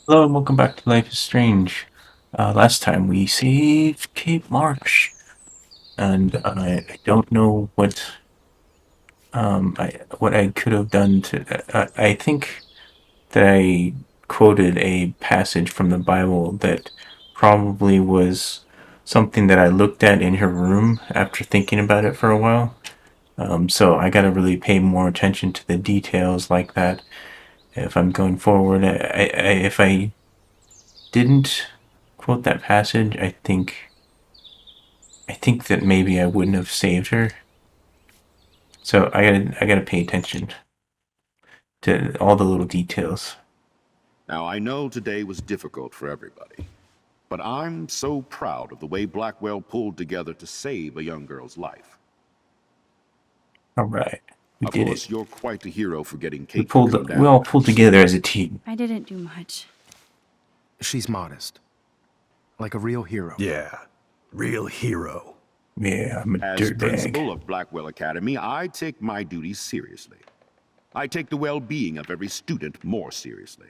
Hello and welcome back to Life is Strange. Last time we saved Cape Marsh, and I don't know what I could have done to. I think that I quoted a passage from the Bible that probably was something that I looked at in her room after thinking about it for a while. So I gotta really pay more attention to the details like that if I'm going forward. If I didn't quote that passage, I think that maybe I wouldn't have saved her. So I gotta pay attention to all the little details. Now, I know today was difficult for everybody, but I'm so proud of the way Blackwell pulled together to save a young girl's life. All right, we Of did it. course, you're quite a hero for getting We Kate to pulled. come We down, all pulled Max. together as a team. I didn't do much. She's modest. Like a real hero. Yeah, real hero. Yeah, I'm a As dirtbag. principal of Blackwell Academy, I take my duties seriously. I take the well-being of every student more seriously.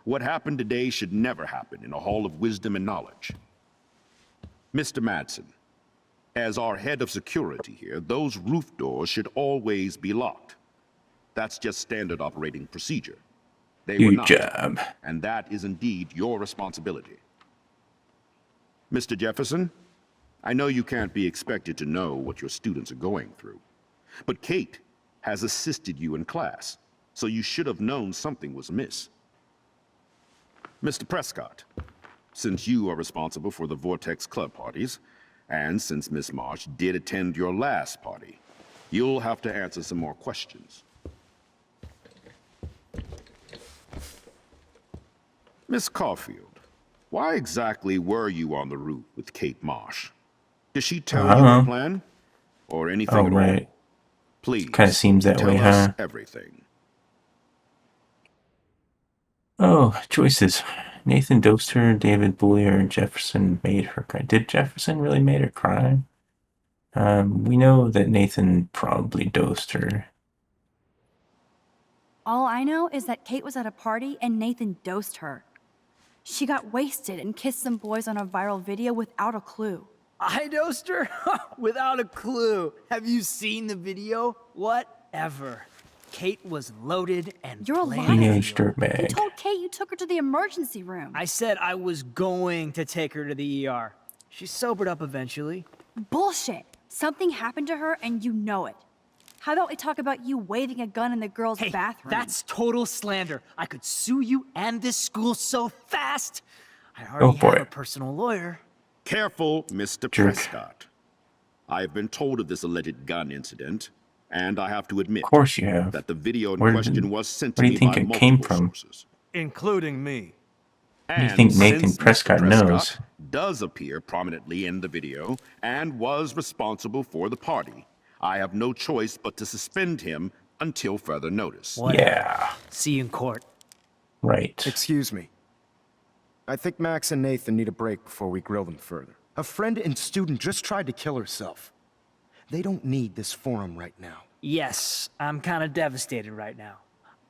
What happened today should never happen in a hall of wisdom and knowledge. Mr. Madsen, as our head of security here, those roof doors should always be locked. That's just standard operating procedure. They were Good not, job. and that is indeed your responsibility. Mr. Jefferson, I know you can't be expected to know what your students are going through, but Kate has assisted you in class, so you should have known something was amiss. Mr. Prescott, since you are responsible for the Vortex Club parties, and since Miss Marsh did attend your last party, you'll have to answer some more questions. Miss Caulfield, why exactly were you on the roof with Kate Marsh? Did she tell I don't you her know. plan? Or anything Oh at all? right, kind of Please, seems that way, tell us huh? everything. Oh, choices. Nathan dosed her. David bullied her. Jefferson made her cry. Did Jefferson really made her cry? We know that Nathan probably dosed her. All I know is that Kate was at a party and Nathan dosed her. She got wasted and kissed some boys on a viral video without a clue. I dosed her? Without a clue. Have you seen the video? Whatever. Kate was loaded and You're a plain liar. Teenage fuel. You dirtbag. told Kate you took her to the emergency room. I said I was going to take her to the ER. She sobered up eventually. Bullshit. Something happened to her and you know it. How about we talk about you waving a gun in the girls' Hey, bathroom? that's total slander. I could sue you and this school so fast. I Go already for have a it. personal lawyer. Careful, Mr. Jerk. Prescott. I have been told of this alleged gun incident, and I have to admit Of course you have. that the video in Where question was sent to where do you me think by it came multiple from? sources. Including me. What do you And think Nathan since Prescott Mr. knows? does appear prominently in the video and was responsible for the party, I have no choice but to suspend him until further notice. Whatever. Yeah, See you in court. right. Excuse me. I think Max and Nathan need a break before we grill them further. A friend and student just tried to kill herself. They don't need this forum right now. Yes, I'm kind of devastated right now.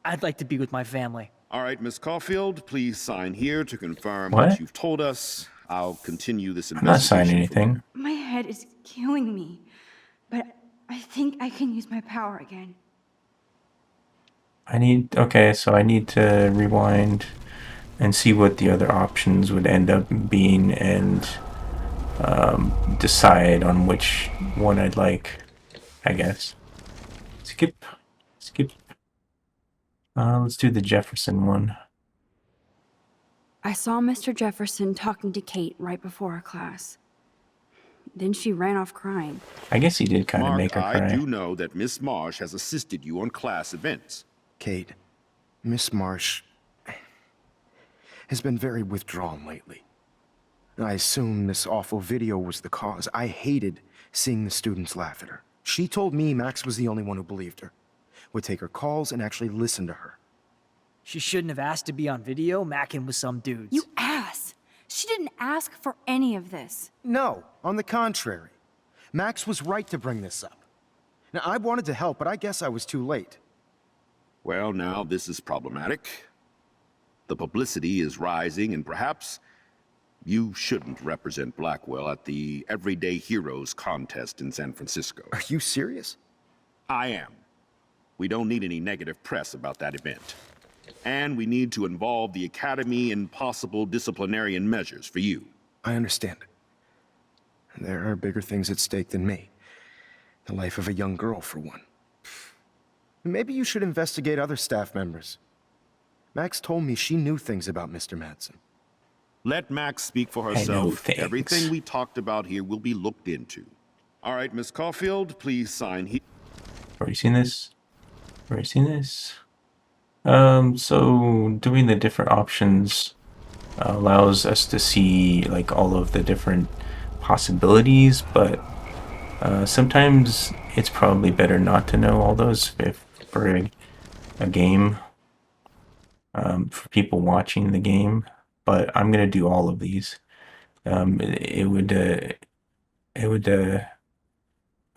I'd like to be with my family. All right, Miss Caulfield, please sign here to confirm What? what you've told us. I'll continue this I'm not signing investigation from anything. here. My head is killing me, but I think I can use my power again. Okay, so I need to rewind and see what the other options would end up being and decide on which one I'd like, I guess. Skip. Skip. Let's do the Jefferson one. I saw Mr. Jefferson talking to Kate right before our class. Then she ran off crying. I guess he did kind of Mark, make her I cry. do know that Miss Marsh has assisted you on class events. Kate, Miss Marsh has been very withdrawn lately. I assume this awful video was the cause. I hated seeing the students laugh at her. She told me Max was the only one who believed her, would take her calls and actually listen to her. She shouldn't have asked to be on video macking with some dudes. You ass! She didn't ask for any of this. No, on the contrary. Max was right to bring this up. Now, I wanted to help, but I guess I was too late. Well, now this is problematic. The publicity is rising, and perhaps you shouldn't represent Blackwell at the Everyday Heroes contest in San Francisco. Are you serious? I am. We don't need any negative press about that event. And we need to involve the Academy in possible disciplinarian measures for you. I understand. There are bigger things at stake than me. The life of a young girl, for one. Maybe you should investigate other staff members. Max told me she knew things about Mr. Madsen. Let Max speak for know herself. things. Everything we talked about here will be looked into. All right, Miss Caulfield, please sign here. Already seen this? Already seen this? So doing the different options allows us to see like all of the different possibilities, but sometimes it's probably better not to know all those if for a game, for people watching the game. But I'm gonna do all of these. It would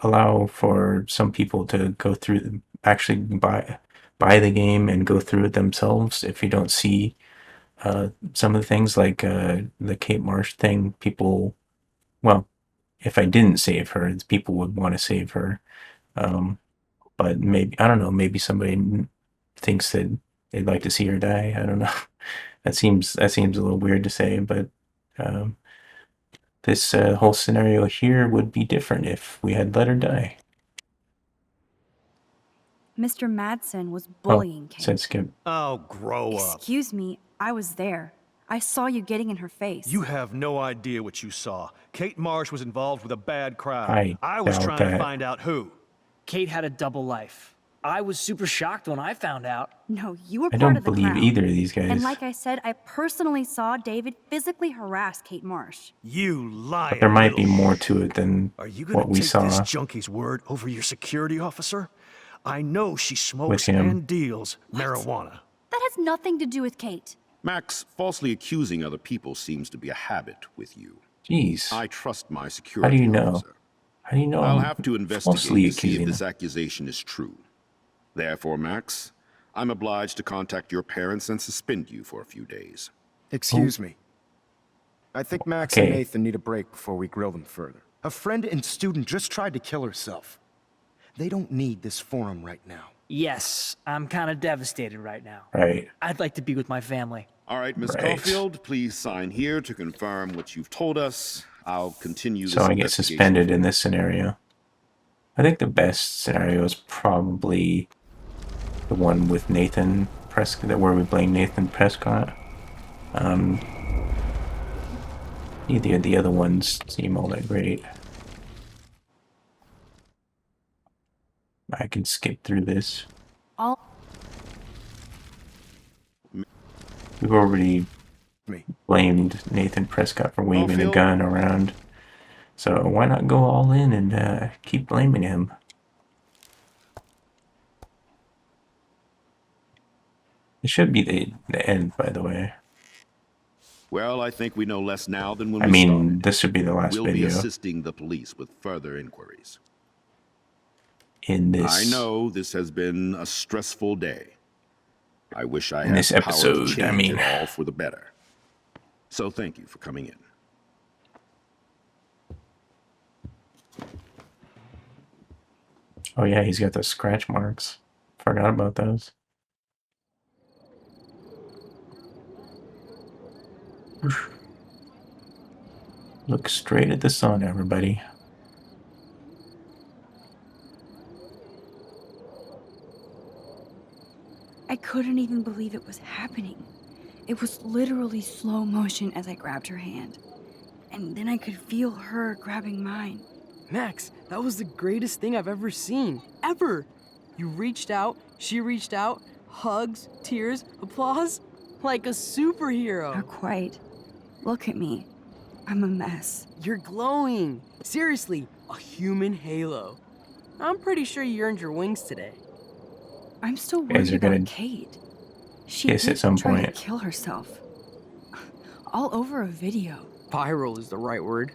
allow for some people to go through actually buy the game and go through it themselves if you don't see some of the things like the Kate Marsh thing. People, well, if I didn't save her, people would want to save her. But maybe, I don't know, maybe somebody thinks that they'd like to see her die. I don't know. That seems a little weird to say, but this whole scenario here would be different if we had let her die. Mr. Madsen was bullying Kate. Said Skip. Oh, grow up. Excuse me, I was there. I saw you getting in her face. You have no idea what you saw. Kate Marsh was involved with a bad crowd. I was doubt trying that. to find out who. Kate had a double life. I was super shocked when I found out. No, you were I part don't of the believe crowd. either of these guys. And like I said, I personally saw David physically harass Kate Marsh. You liar. But there might be little- more to it than Are you gonna what we take saw. this junkie's word over your security officer? I know she smokes him. and deals marijuana. That has nothing to do with Kate. Max, falsely accusing other people seems to be a habit with you. Jeez. I trust my security How do you know? officer. How do you know? I'll I'm have to falsely investigate to see if accusing this them? accusation is true. Therefore, Max, I'm obliged to contact your parents and suspend you for a few days. Excuse me. I think Max and Okay. Nathan need a break before we grill them further. A friend and student just tried to kill herself. They don't need this forum right now. Yes, I'm kind of devastated right now. Right. I'd like to be with my family. All right, Miss Right. Caulfield, please sign here to confirm what you've told us. I'll continue this So I get investigation. suspended in this scenario. I think the best scenario is probably the one with Nathan Prescott, where we blame Nathan Prescott. Neither of the other ones seem all that great. I can skip through this. All We've already Me. blamed Nathan Prescott for waving a Caulfield? gun around. So why not go all in and keep blaming him? It should be the end, by the way. Well, I think we know less now than when I we mean, started. this should be the last We'll be video assisting the police with further inquiries. in this. I know this has been a stressful day. I wish I In had this the power episode, to I change mean. it all for the better. So thank you for coming in. Oh yeah, he's got those scratch marks. Forgot about those. Look straight at the sun, everybody. I couldn't even believe it was happening. It was literally slow motion as I grabbed her hand. And then I could feel her grabbing mine. Max, that was the greatest thing I've ever seen. Ever! You reached out, she reached out, hugs, tears, applause. Like a superhero. Not quite. Look at me. I'm a mess. You're glowing. Seriously, a human halo. I'm pretty sure you earned your wings today. I'm still Guys worried are gonna about Kate. She kiss did at some try to point. kill herself. All over a video. Viral is the right word.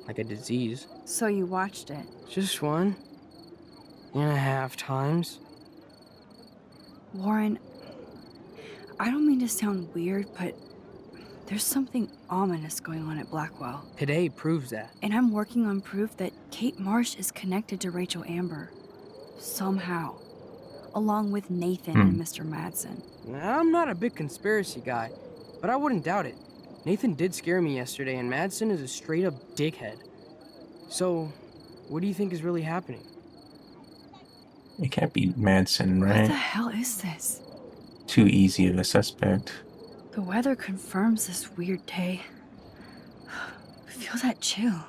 Like a disease. So you watched it. Just 1.5 times. Warren, I don't mean to sound weird, but there's something ominous going on at Blackwell. Today proves that. And I'm working on proof that Kate Marsh is connected to Rachel Amber. Somehow. Along with Nathan and Mr. Madsen. I'm not a big conspiracy guy, but I wouldn't doubt it. Nathan did scare me yesterday, and Madsen is a straight-up dickhead. So, what do you think is really happening? It can't be Madsen, What the right? hell is this? Too easy of a suspect. The weather confirms this weird day. Feel that chill.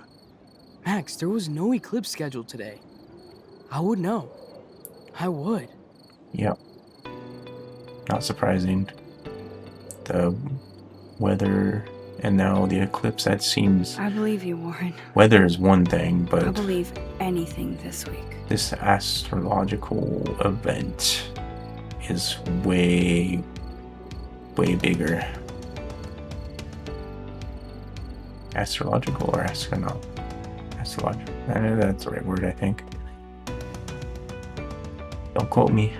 Max, there was no eclipse scheduled today. I would know. I would. Yep. Not surprising. The weather and now the eclipse, that seems... I believe you, Warren. Weather is one thing, I'll but believe anything this week. this astrological event is way bigger. Astrological or astronaut? Astrological. That's the right word, I think. Don't quote me.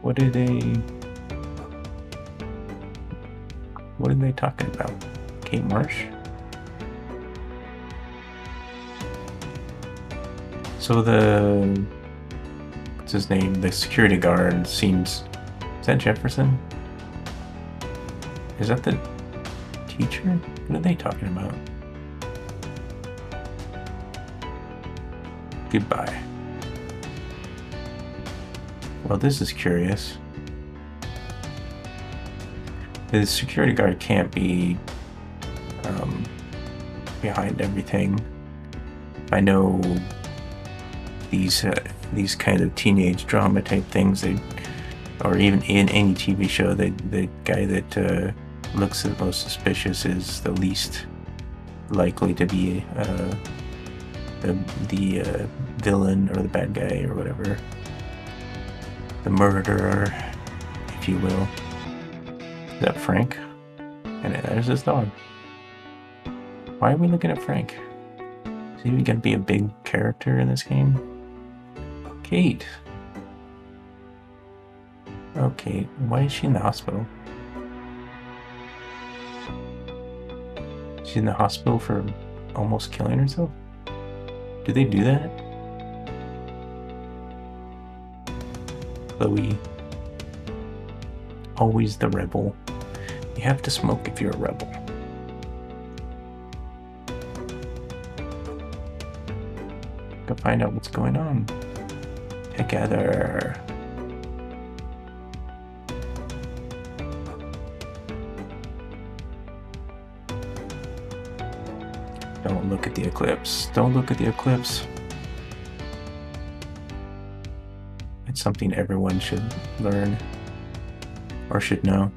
What are they talking about? Kate Marsh? So what's his name? The security guard seems... Is that Jefferson? Is that the teacher? What are they talking about? Goodbye. Well, this is curious. The security guard can't be behind everything. I know these kind of teenage drama type things, or even in any TV show, the guy that looks the most suspicious is the least likely to be the villain or the bad guy or whatever, the murderer, if you will. Is that Frank? And there's his dog. Why are we looking at Frank? Is he gonna be a big character in this game? Kate. Oh, Kate. Why is she in the hospital? She's in the hospital for almost killing herself? Do they do that? Chloe. Always the rebel. You have to smoke if you're a rebel. Go find out what's going on. Together. Don't look at the eclipse. Don't look at the eclipse. It's something everyone should learn. Or should know.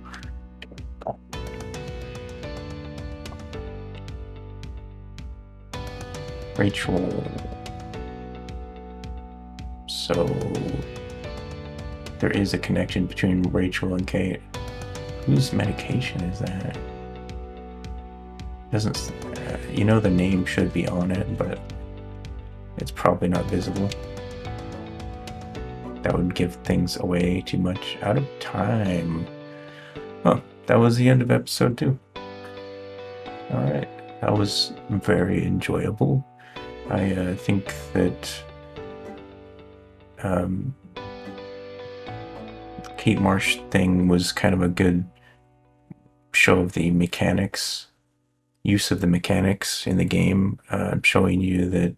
Rachel. So there is a connection between Rachel and Kate. Whose medication is that? Doesn't you know the name should be on it, but it's probably not visible. That would give things away too much. Out of time. Well, that was the end of episode 2. Alright, that was very enjoyable. I think that Kate Marsh thing was kind of a good show of the mechanics, use of the mechanics in the game, showing you that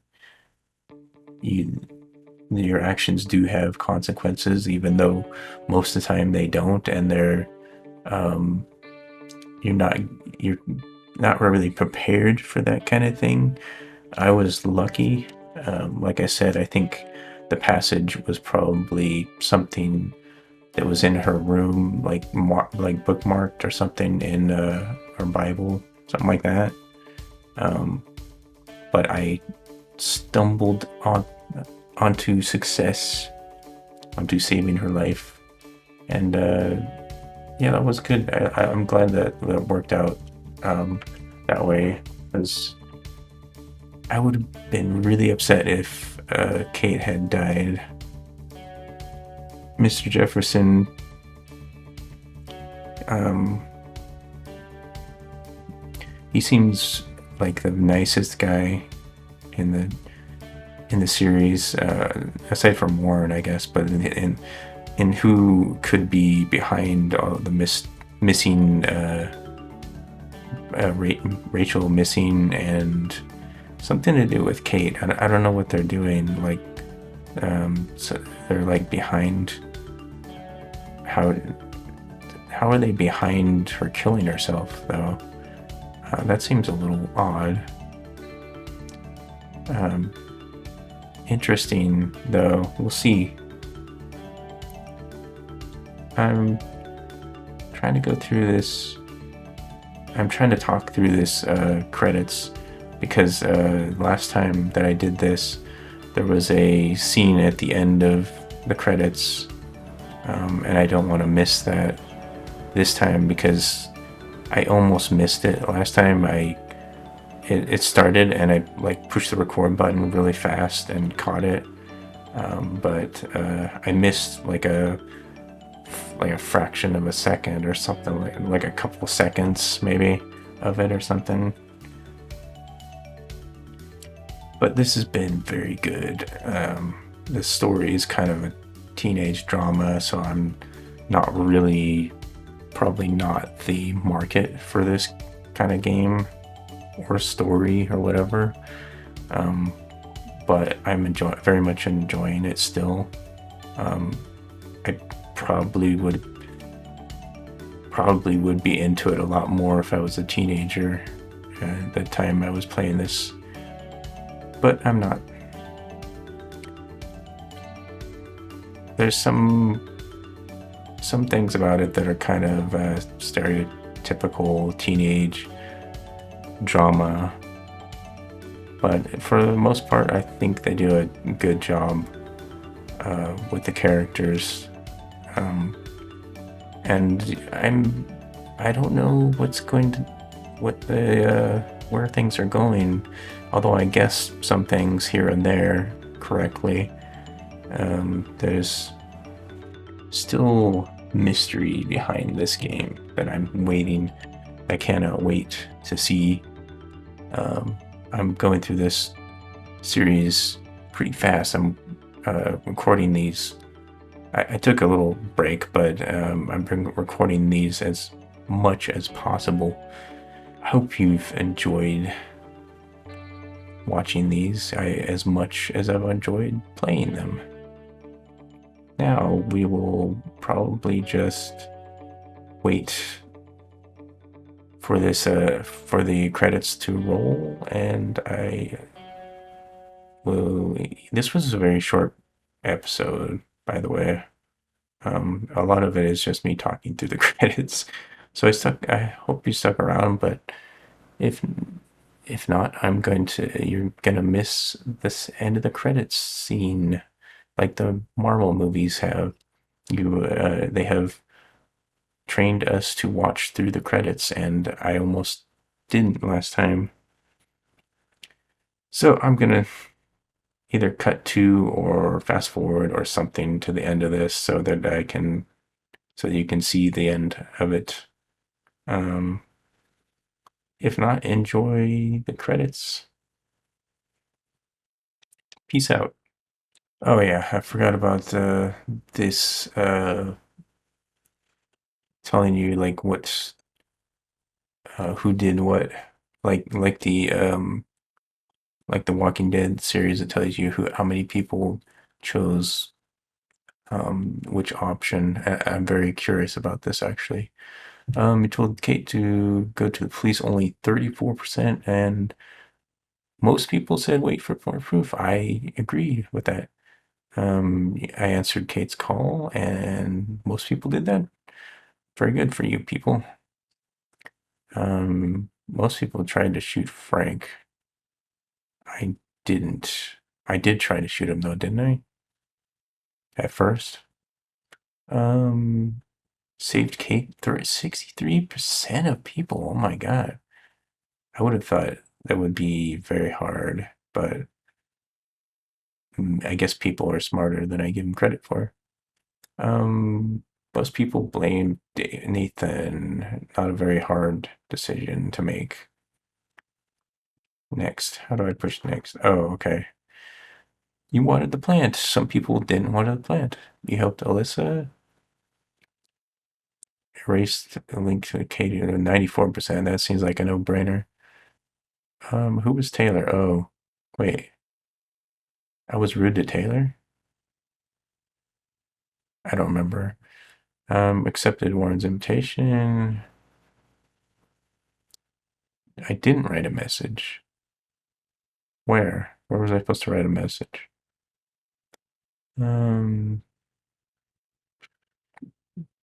your actions do have consequences, even though most of the time they don't, and they're you're not really prepared for that kind of thing. I was lucky. Like I said, I think the passage was probably something that was in her room, like bookmarked or something in her Bible, something like that. But I stumbled onto success, onto saving her life, and yeah, that was good. I'm glad that worked out that way, because I would have been really upset if Kate had died. Mr. Jefferson, he seems like the nicest guy in the series, aside from Warren, I guess. But in who could be behind all the missing Rachel missing, and something to do with Kate. I don't know what they're doing. Like, so they're like behind. How are they behind her killing herself, though? That seems a little odd. Interesting, though. We'll see. I'm trying to go through this. I'm trying to talk through this credits, because last time that I did this, there was a scene at the end of the credits, and I don't want to miss that this time, because I almost missed it last time. It started and I like pushed the record button really fast and caught it, but I missed like a fraction of a second or something, like a couple seconds maybe of it or something. But this has been very good. The story is kind of a teenage drama, so I'm not really, probably not the market for this kind of game or story or whatever. But I'm very much enjoying it still. I probably would be into it a lot more if I was a teenager at the time I was playing this, but I'm not. There's some things about it that are kind of stereotypical teenage drama, but for the most part I think they do a good job with the characters, and I don't know where things are going, although I guess some things here and there correctly. There's still mystery behind this game that I cannot wait to see. I'm going through this series pretty fast. I'm recording these. I took a little break, but I'm recording these as much as possible. I hope you've enjoyed watching these as much as I've enjoyed playing them. Now we will probably just wait for this for the credits to roll, and this was a very short episode, by the way. A lot of it is just me talking through the credits, so I hope you stuck around, but if not, you're gonna miss this end of the credits scene, like the Marvel movies have. They have trained us to watch through the credits, and I almost didn't last time. So I'm gonna either cut to or fast forward or something to the end of this so that you can see the end of it. If not, enjoy the credits. Peace out. Oh yeah, I forgot about this telling you like who did what, like the Walking Dead series. It tells you how many people chose which option. I'm very curious about this, actually. It told Kate to go to the police, only 34%, and most people said wait for more proof. I agree with that. I answered Kate's call, and most people did that. Very good for you people. Most people tried to shoot Frank. I didn't. I did try to shoot him though, didn't I? At first. Saved Kate. 63% of people. Oh my god. I would have thought that would be very hard. but I guess people are smarter than I give them credit for. Most people blame Nathan. Not a very hard decision to make. Next. How do I push next? Oh, okay. You wanted the plant. Some people didn't want the plant. You helped Alyssa. Erased the link to Katie to 94%. That seems like a no-brainer. Who was Taylor? Oh, wait. I was rude to Taylor? I don't remember. Accepted Warren's invitation. I didn't write a message. Where? Where was I supposed to write a message?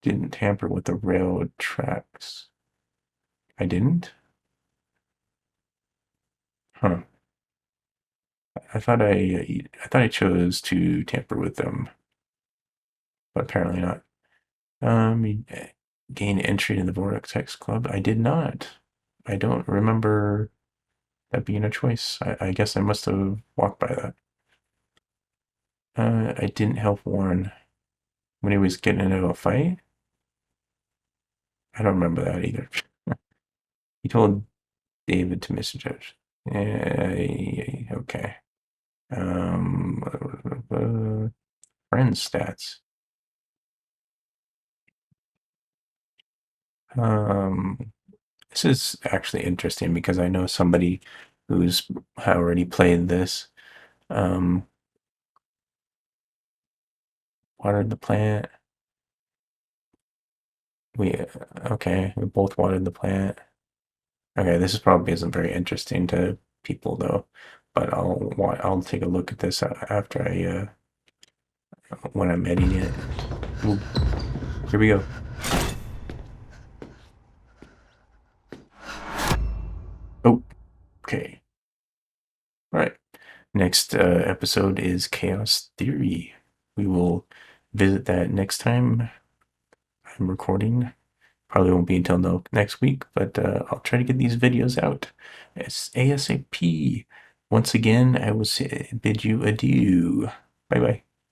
Didn't tamper with the railroad tracks. I didn't? Huh. I thought I chose to tamper with them, but apparently not. Gain entry to the Vortex Club. I did not. I don't remember that being a choice. I guess I must have walked by that. I didn't help Warren when he was getting into a fight. I don't remember that either. He told David to misjudge. Okay. Friends stats. This is actually interesting because I know somebody who's already played this. Watered the plant. Okay, we both watered the plant. Okay, this is probably isn't very interesting to people though, but I'll take a look at this after when I'm editing it. Ooh, here we go. Oh, okay. All right. Next episode is Chaos Theory. We will visit that next time I'm recording. Probably won't be until next week, but I'll try to get these videos out as ASAP. Once again, I will bid you adieu. Bye bye.